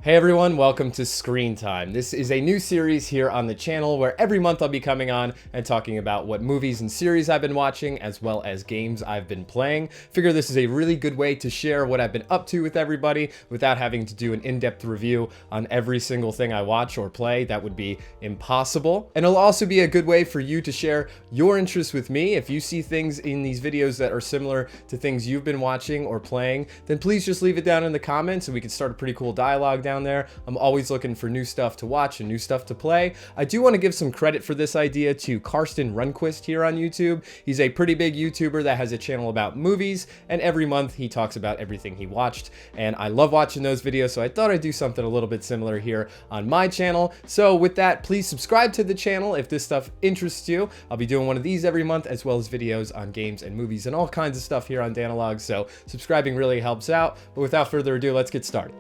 Hey everyone, welcome to Screen Time. This is a new series here on the channel where every month I'll be coming on and talking about what movies and series I've been watching as well as games I've been playing. Figure this is a really good way to share what I've been up to with everybody without having to do an in-depth review on every single thing I watch or play. That would be impossible. And it'll also be a good way for you to share your interests with me. If you see things in these videos that are similar to things you've been watching or playing, then please just leave it down in the comments and we can start a pretty cool dialogue down there. I'm always looking for new stuff to watch and new stuff to play. I do want to give some credit for this idea to Karsten Runquist here on YouTube. He's a pretty big YouTuber that has a channel about movies, and every month he talks about everything he watched, and I love watching those videos, so I thought I'd do something a little bit similar here on my channel. So with that, please subscribe to the channel if this stuff interests you. I'll be doing one of these every month, as well as videos on games and movies and all kinds of stuff here on DANALOGUE, so subscribing really helps out. But without further ado, let's get started.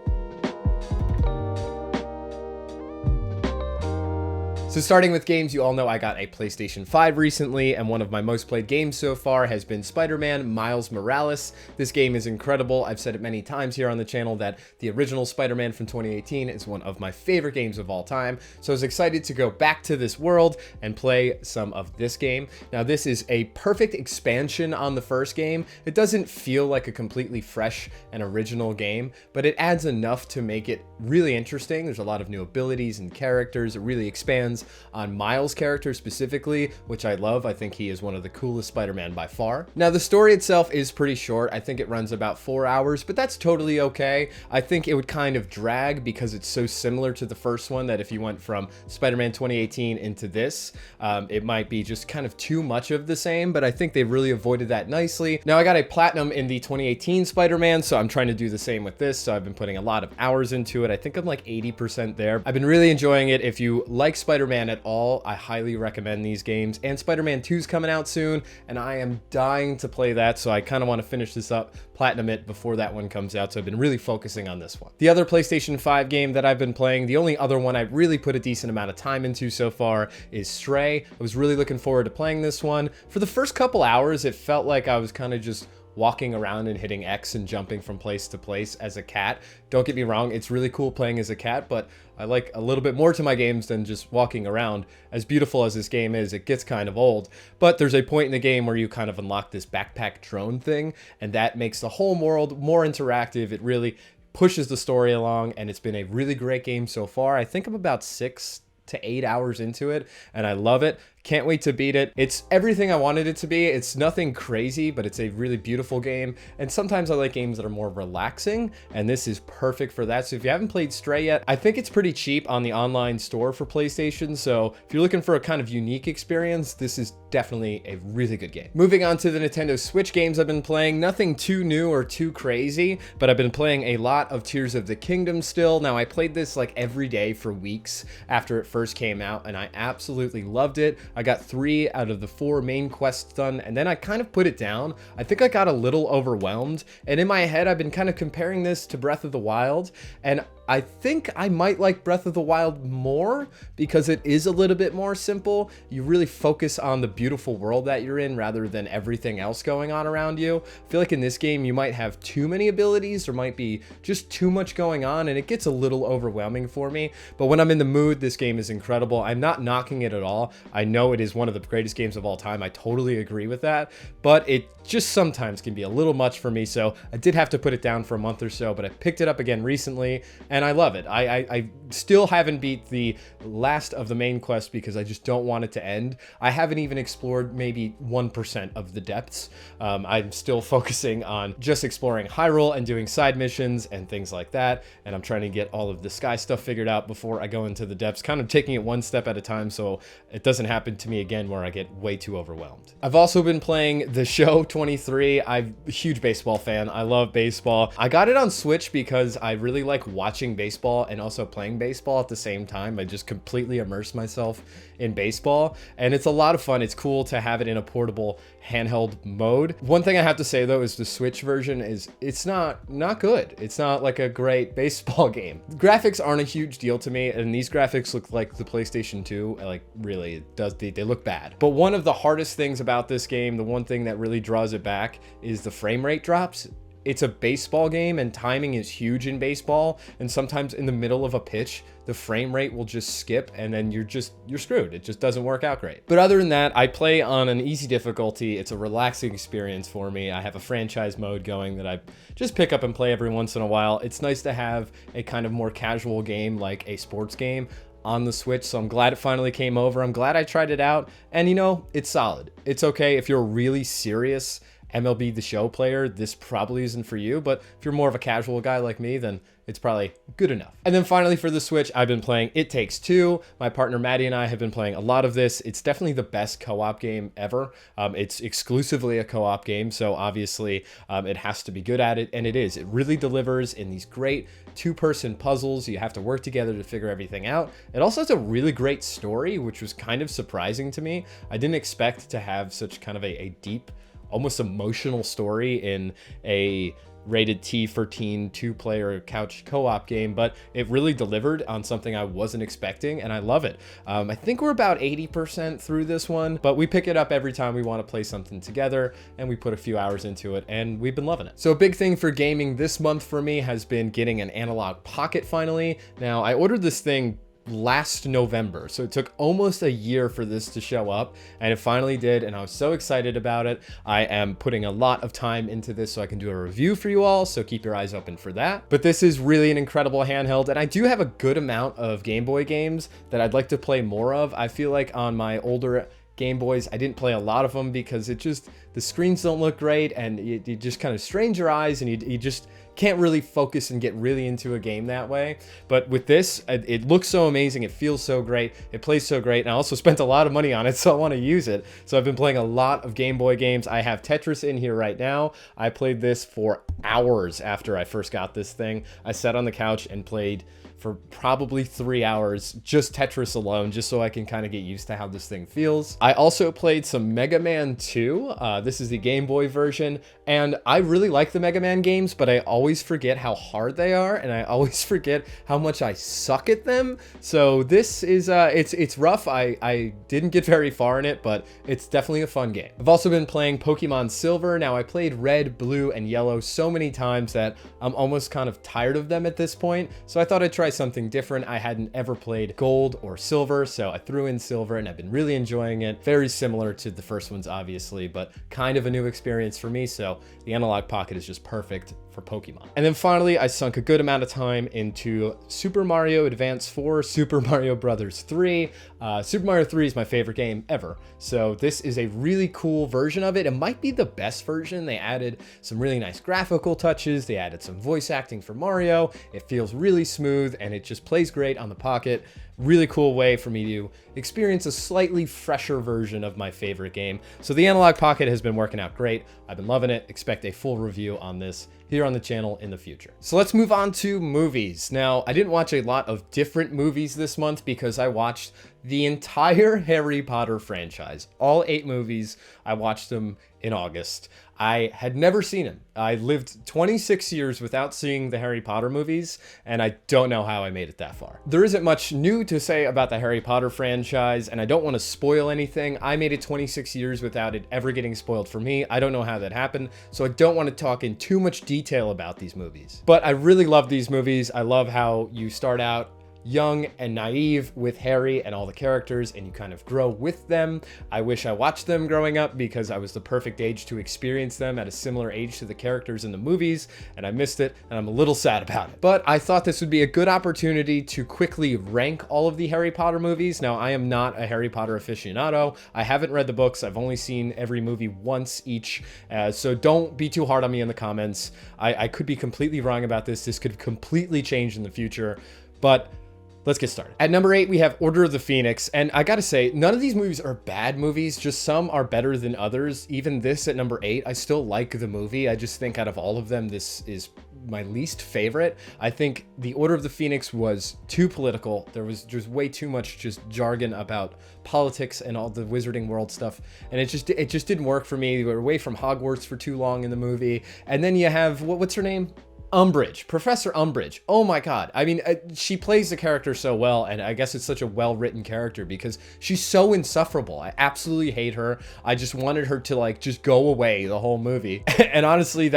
So starting with games, you all know I got a PlayStation 5 recently, and one of my most played games so far has been Spider-Man Miles Morales. This game is incredible. I've said it many times here on the channel that the original Spider-Man from 2018 is one of my favorite games of all time. So I was excited to go back to this world and play some of this game. Now this is a perfect expansion on the first game. It doesn't feel like a completely fresh and original game, but it adds enough to make it really interesting. There's a lot of new abilities and characters. It really expands on Miles' character specifically, which I love. I think he is one of the coolest Spider-Man by far. Now the story itself is pretty short. I think it runs about 4 hours, but that's totally okay. I think it would kind of drag because it's so similar to the first one that if you went from Spider-Man 2018 into this, it might be just kind of too much of the same, but I think they really avoided that nicely. Now I got a platinum in the 2018 Spider-Man, so I'm trying to do the same with this. So I've been putting a lot of hours into it. I think I'm like 80% there. I've been really enjoying it. If you like Spider-Man at all, I highly recommend these games, and Spider-Man 2 is coming out soon and I am dying to play that, so I kind of want to finish this up, platinum it before that one comes out. So I've been really focusing on this one. The other PlayStation 5 game that I've been playing, the only other one I really put a decent amount of time into so far, is Stray. I was really looking forward to playing this one. For the first couple hours it felt like I was kind of just walking around and hitting X and jumping from place to place as a cat. Don't get me wrong, it's really cool playing as a cat, but I like a little bit more to my games than just walking around. As beautiful as this game is, it gets kind of old. But there's a point in the game where you kind of unlock this backpack drone thing, and that makes the whole world more interactive. It really pushes the story along, and it's been a really great game so far. I think I'm about 6 to 8 hours into it, and I love it. Can't wait to beat it. It's everything I wanted it to be. It's nothing crazy, but it's a really beautiful game. And sometimes I like games that are more relaxing, and this is perfect for that. So if you haven't played Stray yet, I think it's pretty cheap on the online store for PlayStation. So if you're looking for a kind of unique experience, this is definitely a really good game. Moving on to the Nintendo Switch games I've been playing, nothing too new or too crazy, but I've been playing a lot of Tears of the Kingdom still. Now I played this like every day for weeks after it first came out, and I absolutely loved it. I got 3 out of the 4 main quests done, and then I kind of put it down. I think I got a little overwhelmed, and in my head I've been kind of comparing this to Breath of the Wild, and I think I might like Breath of the Wild more because it is a little bit more simple. You really focus on the beautiful world that you're in rather than everything else going on around you. I feel like in this game you might have too many abilities, there might be just too much going on, and it gets a little overwhelming for me. But when I'm in the mood, this game is incredible. I'm not knocking it at all. I know it is one of the greatest games of all time. I totally agree with that, but it just sometimes can be a little much for me, so I did have to put it down for a month or so, but I picked it up again recently, and I love it. I still haven't beat the last of the main quests because I just don't want it to end. I haven't even explored maybe 1% of the depths. I'm still focusing on just exploring Hyrule and doing side missions and things like that, and I'm trying to get all of the sky stuff figured out before I go into the depths, kind of taking it one step at a time so it doesn't happen to me again where I get way too overwhelmed. I've also been playing The Show 23. I'm a huge baseball fan. I love baseball. I got it on Switch because I really like watching baseball and also playing baseball at the same time. I just completely immerse myself in baseball, and it's a lot of fun. It's cool to have it in a portable handheld mode. One thing I have to say though is the Switch version is it's not good. It's not like a great baseball game. The graphics aren't a huge deal to me, and these graphics look like the PlayStation 2. Like really, it does. They look bad. But one of the hardest things about this game, the one thing that really draws it back, is the frame rate drops. it's a baseball game and timing is huge in baseball, and sometimes in the middle of a pitch the frame rate will just skip and then you're screwed. It just doesn't work out great. But other than that, I play on an easy difficulty. It's a relaxing experience for me. I have a franchise mode going that I just pick up and play every once in a while. It's nice to have a kind of more casual game like a sports game on the Switch, so I'm glad it finally came over. I'm glad I tried it out, and you know, it's solid. It's okay. If you're a really serious MLB The Show player, this probably isn't for you, but if you're more of a casual guy like me, then it's probably good enough. And then finally for the Switch, I've been playing It Takes Two. My partner Maddie and I have been playing a lot of this. It's definitely the best co-op game ever. It's exclusively a co-op game, so obviously it has to be good at it, and it is. It really delivers in these great two-person puzzles. You have to work together to figure everything out. It also has a really great story, which was kind of surprising to me. I didn't expect to have such kind of a deep, almost emotional story in a rated T for teen two-player couch co-op game, but it really delivered on something I wasn't expecting, and I love it. I think we're about 80% through this one, but we pick it up every time we want to play something together, and we put a few hours into it, and we've been loving it. So a big thing for gaming this month for me has been getting an Analog Pocket finally. Now, I ordered this thing last November, so it took almost a year for this to show up, and it finally did, and I was so excited about it. I am putting a lot of time into this so I can do a review for you all, so keep your eyes open for that. But this is really an incredible handheld, and I do have a good amount of Game Boy games that I'd like to play more of. I feel like on my older Game Boys, I didn't play a lot of them because the screens don't look great, and you just kind of strain your eyes, and you just can't really focus and get really into a game that way. But with this, it looks so amazing, it feels so great, it plays so great, and I also spent a lot of money on it, so I want to use it. So I've been playing a lot of Game Boy games. I have Tetris in here right now. I played this for hours after I first got this thing. I sat on the couch and played for probably 3 hours, just Tetris alone, just so I can kind of get used to how this thing feels. I also played some Mega Man 2. This is the Game Boy version, and I really like the Mega Man games, but I always forget how hard they are, and I always forget how much I suck at them. So this is, it's rough. I didn't get very far in it, but it's definitely a fun game. I've also been playing Pokemon Silver. Now, I played Red, Blue, and Yellow so many times that I'm almost kind of tired of them at this point, so I thought I'd try something different. I hadn't ever played Gold or Silver, so I threw in Silver, and I've been really enjoying it. Very similar to the first ones, obviously, but kind of a new experience for me, so the Analog Pocket is just perfect for Pokemon. And then finally, I sunk a good amount of time into Super Mario Advance 4, Super Mario Brothers 3. Super Mario 3 is my favorite game ever, so this is a really cool version of it. It might be the best version. They added some really nice graphical touches. They added some voice acting for Mario. It feels really smooth, and it just plays great on the Pocket. Really cool way for me to experience a slightly fresher version of my favorite game. So the Analog Pocket has been working out great. I've been loving it. Expect a full review on this here on the channel in the future. So let's move on to movies. Now, I didn't watch a lot of different movies this month because I watched the entire Harry Potter franchise. All 8 movies, I watched them in August. I had never seen them. I lived 26 years without seeing the Harry Potter movies, and I don't know how I made it that far. There isn't much new to say about the Harry Potter franchise, and I don't want to spoil anything. I made it 26 years without it ever getting spoiled for me. I don't know how that happened, so I don't want to talk in too much detail about these movies. But I really love these movies. I love how you start out young and naive with Harry and all the characters, and you kind of grow with them. I wish I watched them growing up because I was the perfect age to experience them at a similar age to the characters in the movies, and I missed it, and I'm a little sad about it. But I thought this would be a good opportunity to quickly rank all of the Harry Potter movies. Now, I am not a Harry Potter aficionado. I haven't read the books. I've only seen every movie once each, so don't be too hard on me in the comments. I could be completely wrong about this. This could completely change in the future, but let's get started. At number 8, we have Order of the Phoenix, and I gotta say, none of these movies are bad movies, just some are better than others. Even this at number 8, I still like the movie. I just think out of all of them, this is my least favorite. I think the Order of the Phoenix was too political. There was just way too much just jargon about politics and all the Wizarding World stuff, and it just didn't work for me. We were away from Hogwarts for too long in the movie, and then you have, what's her name? Umbridge, Professor Umbridge. Oh my God. I mean, she plays the character so well, and I guess it's such a well-written character because she's so insufferable. I absolutely hate her. I just wanted her to like just go away the whole movie. And honestly,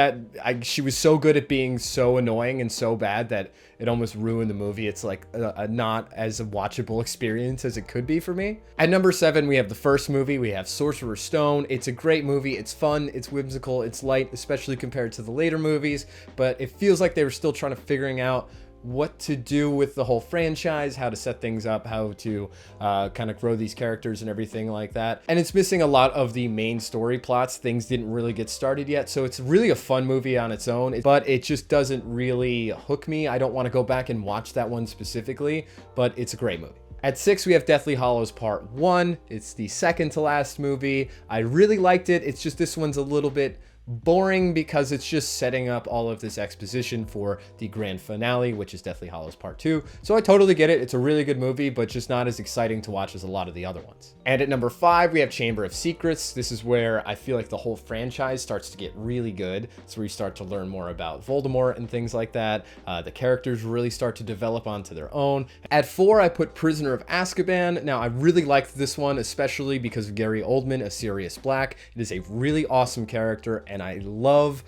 she was so good at being so annoying and so bad that it almost ruined the movie. It's like a not as a watchable experience as it could be for me. At number 7, we have the first movie. We have Sorcerer's Stone. It's a great movie. It's fun. It's whimsical. It's light, especially compared to the later movies. But it feels like they were still trying to figuring out what to do with the whole franchise, how to set things up, how to kind of grow these characters and everything like that. And it's missing a lot of the main story plots. Things didn't really get started yet. So it's really a fun movie on its own, but it just doesn't really hook me. I don't want to go back and watch that one specifically, but it's a great movie. At 6, we have Deathly Hallows Part 1. It's the second to last movie. I really liked it. It's just this one's a little bit boring because it's just setting up all of this exposition for the grand finale, which is Deathly Hallows Part 2. So I totally get it. It's a really good movie, but just not as exciting to watch as a lot of the other ones. And at number 5, we have Chamber of Secrets. This is where I feel like the whole franchise starts to get really good. It's where you start to learn more about Voldemort and things like that. The characters really start to develop onto their own. At 4, I put Prisoner of Azkaban. Now, I really liked this one, especially because of Gary Oldman as Sirius Black. It is a really awesome character, and I love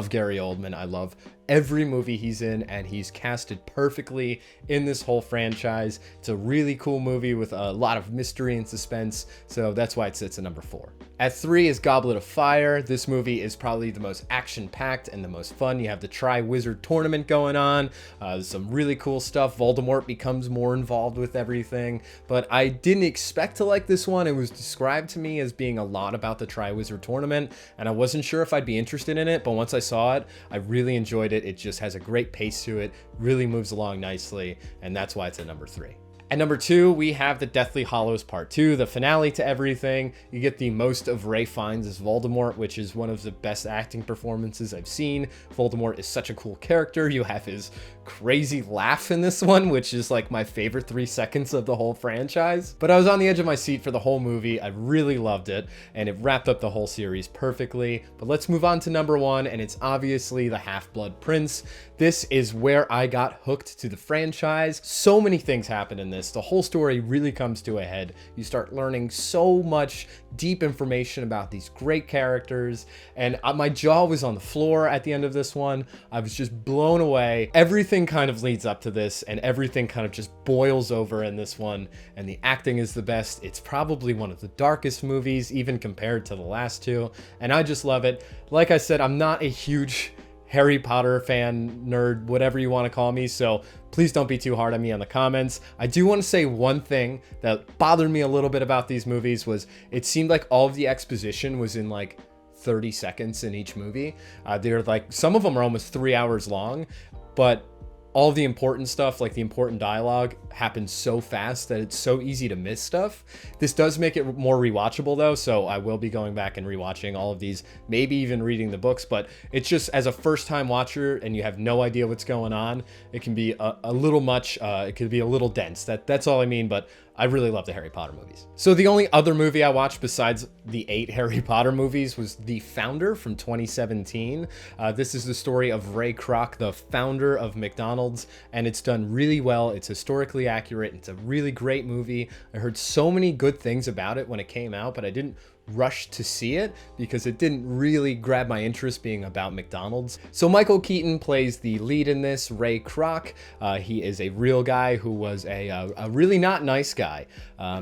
Gary Oldman. I love every movie he's in, and he's casted perfectly in this whole franchise. It's a really cool movie with a lot of mystery and suspense, so that's why it sits at number 4. At 3 is Goblet of Fire. This movie is probably the most action-packed and the most fun. You have the Tri-Wizard Tournament going on. Some really cool stuff. Voldemort becomes more involved with everything, but I didn't expect to like this one. It was described to me as being a lot about the Tri-Wizard Tournament, and I wasn't sure if I'd be interested in it, but once I saw it, I really enjoyed it. It just has a great pace to it, really moves along nicely, and that's why it's at number 3. At number 2, we have the Deathly Hallows Part 2, the finale to everything. You get the most of Ralph Fiennes as Voldemort, which is one of the best acting performances I've seen. Voldemort is such a cool character. You have his crazy laugh in this one, which is like my favorite 3 seconds of the whole franchise. But I was on the edge of my seat for the whole movie. I really loved it, and it wrapped up the whole series perfectly. But let's move on to number 1, and it's obviously the Half-Blood Prince. This is where I got hooked to the franchise. So many things happen in this. The whole story really comes to a head. You start learning so much deep information about these great characters, and my jaw was on the floor at the end of this one. I was just blown away. Everything kind of leads up to this, and everything kind of just boils over in this one, and the acting is the best. It's probably one of the darkest movies, even compared to the last 2, and I just love it. Like I said, I'm not a huge Harry Potter fan, nerd, whatever you want to call me, so please don't be too hard on me on the comments. I do want to say one thing that bothered me a little bit about these movies was it seemed like all of the exposition was in like 30 seconds in each movie. They're like, some of them are almost 3 hours long, but all the important stuff, like the important dialogue, happens so fast that it's so easy to miss stuff. This does make it more rewatchable though, so I will be going back and rewatching all of these, maybe even reading the books, but it's just, as a first-time watcher and you have no idea what's going on, it can be a little much, it could be a little dense. That's all I mean, but I really love the Harry Potter movies. So the only other movie I watched besides the 8 Harry Potter movies was The Founder from 2017. This is the story of Ray Kroc, the founder of McDonald's, and it's done really well. It's historically accurate. It's a really great movie. I heard so many good things about it when it came out, but I didn't rush to see it because it didn't really grab my interest being about McDonald's. So Michael Keaton plays the lead in this, Ray Kroc. He is a real guy who was a really not nice guy.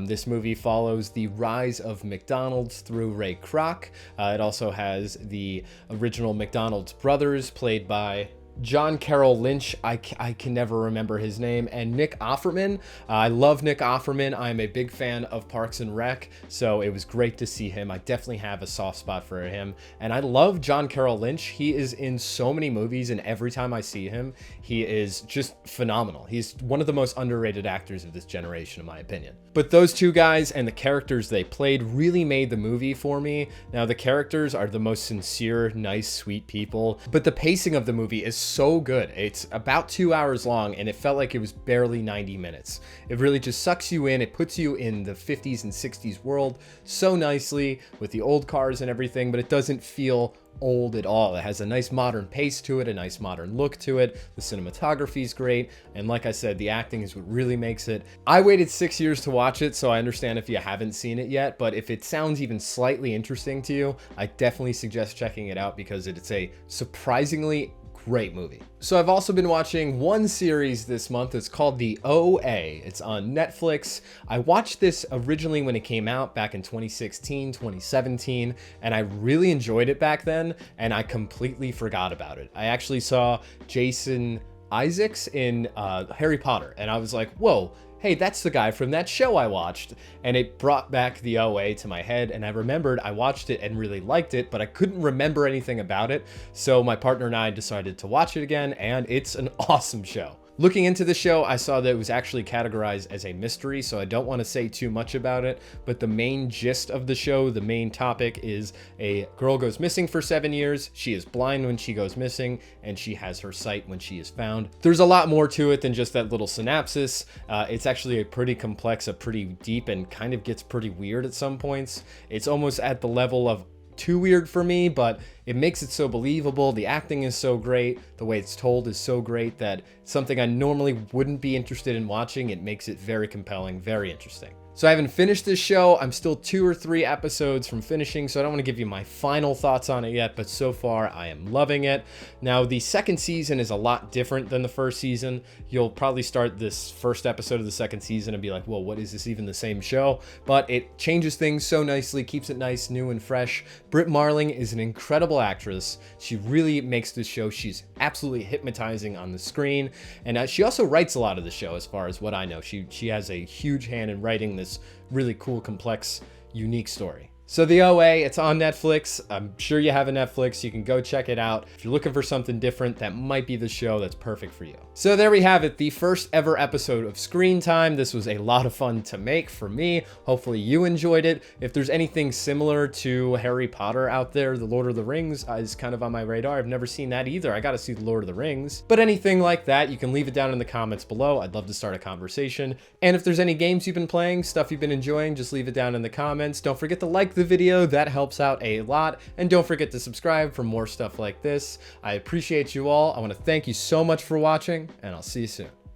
This movie follows the rise of McDonald's through Ray Kroc. It also has the original McDonald's brothers played by John Carroll Lynch, I can never remember his name, and Nick Offerman. I love Nick Offerman. I'm a big fan of Parks and Rec, so it was great to see him. I definitely have a soft spot for him, and I love John Carroll Lynch. He is in so many movies, and every time I see him, he is just phenomenal. He's one of the most underrated actors of this generation, in my opinion. But those two guys and the characters they played really made the movie for me. Now, the characters are the most sincere, nice, sweet people, but the pacing of the movie is so good. It's about 2 hours long, and it felt like it was barely 90 minutes. It really just sucks you in. It puts you in the 50s and 60s world so nicely with the old cars and everything, but it doesn't feel old at all. It has a nice modern pace to it, a nice modern look to it. The cinematography is great. And like I said, the acting is what really makes it. I waited 6 years to watch it, so I understand if you haven't seen it yet, but if it sounds even slightly interesting to you, I definitely suggest checking it out because it's a surprisingly great movie. So I've also been watching one series this month. It's called The OA. It's on Netflix. I watched this originally when it came out back in 2016, 2017, and I really enjoyed it back then, and I completely forgot about it. I actually saw Jason Isaacs in Harry Potter, and I was like, whoa, hey, that's the guy from that show I watched. And it brought back the OA to my head, and I remembered I watched it and really liked it, but I couldn't remember anything about it. So my partner and I decided to watch it again, and it's an awesome show. Looking into the show, I saw that it was actually categorized as a mystery, so I don't want to say too much about it, but the main gist of the show, the main topic is a girl goes missing for 7 years, she is blind when she goes missing, and she has her sight when she is found. There's a lot more to it than just that little synopsis. It's actually a pretty complex, a pretty deep, and kind of gets pretty weird at some points. It's almost at the level of too weird for me, but it makes it so believable. The acting is so great. The way it's told is so great that something I normally wouldn't be interested in watching, it makes it very compelling, very interesting. So I haven't finished this show. I'm still 2 or 3 episodes from finishing, so I don't want to give you my final thoughts on it yet, but so far I am loving it. Now, the second season is a lot different than the first season. You'll probably start this first episode of the second season and be like, well, what is this, even the same show? But it changes things so nicely, keeps it nice, new, and fresh. Britt Marling is an incredible actress. She really makes this show. She's absolutely hypnotizing on the screen, and she also writes a lot of the show, as far as what I know. She has a huge hand in writing this really cool, complex, unique story. So The OA, it's on Netflix. I'm sure you have a Netflix. You can go check it out. If you're looking for something different, that might be the show that's perfect for you. So there we have it, the first ever episode of Screen Time. This was a lot of fun to make for me. Hopefully you enjoyed it. If there's anything similar to Harry Potter out there, The Lord of the Rings is kind of on my radar. I've never seen that either. I gotta see The Lord of the Rings. But anything like that, you can leave it down in the comments below. I'd love to start a conversation. And if there's any games you've been playing, stuff you've been enjoying, just leave it down in the comments. Don't forget to like the video, that helps out a lot, and don't forget to subscribe for more stuff like this. I appreciate you all. I want to thank you so much for watching, and I'll see you soon.